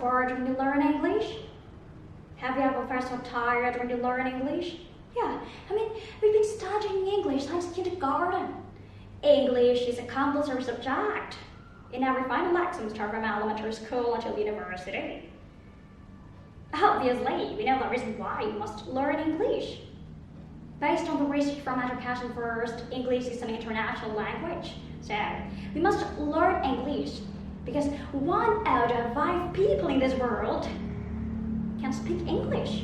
bored when you learn English? Have you ever felt so tired when you learn English? Yeah, we've been studying English since kindergarten. English is a compulsory subject in every final exam start from elementary school until university. Obviously, we know the reason why you must learn English. Based on the research from Education First, English is an international language. So, we must learn English because 1 out of 5 people in this world can speak English.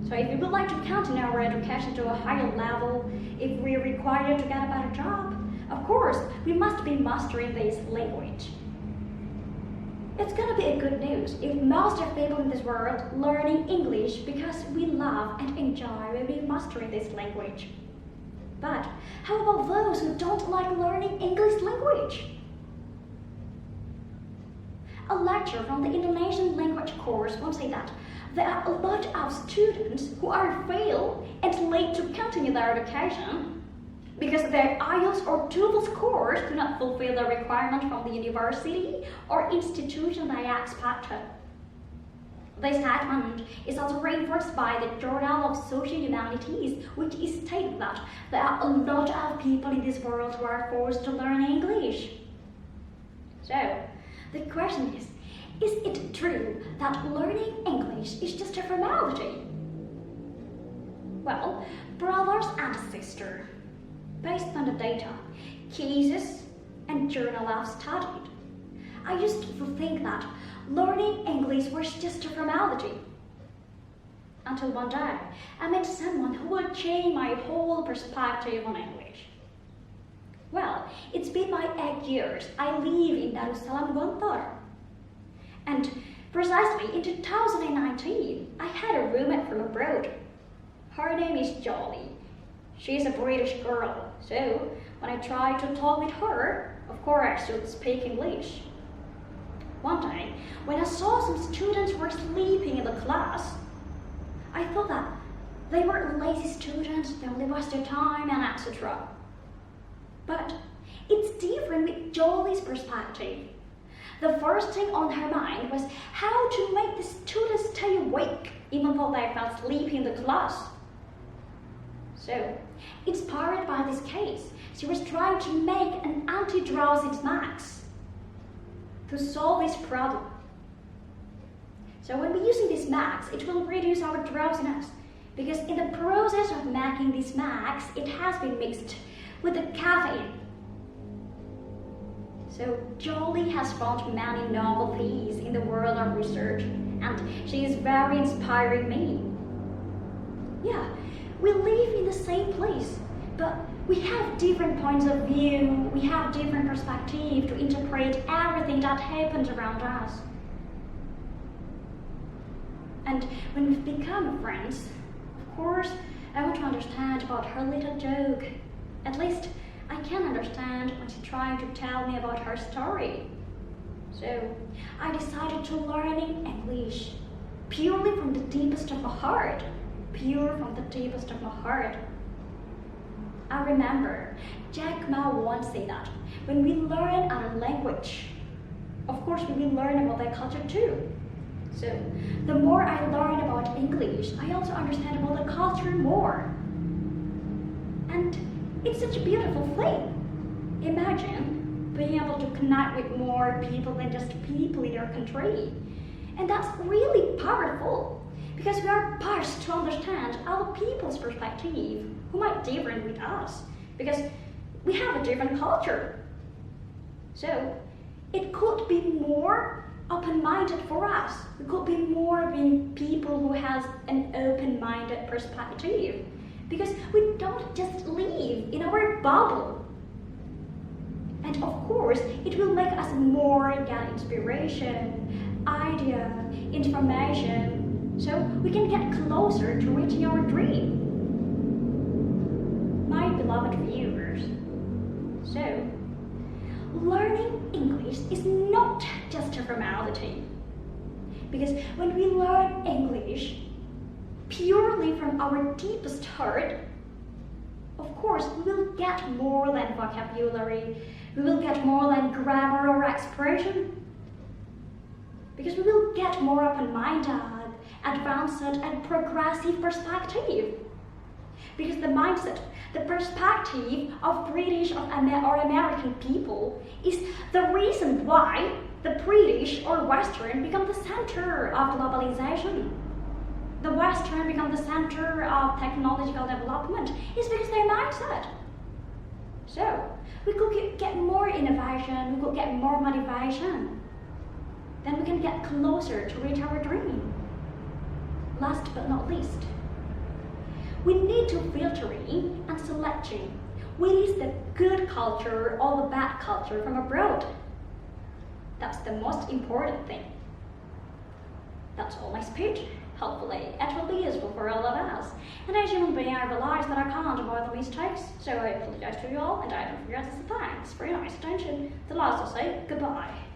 So if we would like to continue our education to a higher level, if we are required to get a better job, of course, we must be mastering this language. It's gonna be a good news if most of people in this world learning English because we love and enjoy when we mastering this language. But how about those who don't like learning English language? A lecturer from the Indonesian language course once said that there are a lot of students who are failed and late to continue their education because their IELTS or TOEFL scores do not fulfill the requirement from the university or institution they expected. This statement is also reinforced by the Journal of Socio-Humanities, which is stating that there are a lot of people in this world who are forced to learn English. So, the question is it true that learning English is just a formality? Well, brothers and sisters, based on the data, cases, and journal I've studied, I used to think that learning English was just a formality. Until one day, I met someone who will change my whole perspective on English. Well, it's been my 8 years I live in Darussalam, Gontor. And precisely in 2019, I had a roommate from abroad. Her name is Jolly. She's a British girl, so when I tried to talk with her, of course she would speak English. One day, when I saw some students were sleeping in the class, I thought that they were lazy students, they only waste their time and etc. But it's different with Jolie's perspective. The first thing on her mind was how to make the students stay awake even though they fell asleep in the class. So, inspired by this case, she was trying to make an anti-drowsing max to solve this problem. So when we're using this max, it will reduce our drowsiness because in the process of making this max, it has been mixed with the caffeine. So Jolie has found many novelties in the world of research and she is very inspiring me. Yeah, we live in the same place, but we have different points of view, we have different perspectives to interpret everything that happens around us. And when we've become friends, of course, I want to understand about her little joke. At least I can understand when she's trying to tell me about her story. So I decided to learn English purely from the deepest of my heart. Pure from the deepest of my heart. I remember Jack Ma once said that when we learn our language, of course we will learn about their culture too. So the more I learn about English, I also understand about the culture more. And it's such a beautiful thing. Imagine being able to connect with more people than just people in your country. And that's really powerful because we are forced to understand other people's perspective who might be different with us because we have a different culture. So it could be more open-minded for us. We could be more being people who has an open-minded perspective because we don't just live in our bubble. And of course, it will make us more get inspiration, idea, information, so we can get closer to reaching our dream. My beloved viewers, so learning English is not just a formality. Because when we learn English purely from our deepest heart, of course, we will get more than vocabulary, we will get more than grammar or expression. because we will get more open-minded, advanced and progressive perspective. Because the mindset, the perspective of British or American people is the reason why the British or Western become the center of globalization. The Western become the center of technological development is because their mindset. So, we could get more innovation, we could get more motivation. Then we can get closer to reach our dream. Last but not least, we need to filtering and selecting what is the good culture or the bad culture from abroad. That's the most important thing. That's all my speech. Hopefully, it will be useful for all of us. And as human being, I realize that I can't avoid the mistakes, so I apologize to you all, and I don't forget to say thanks for your nice attention. The last will say goodbye.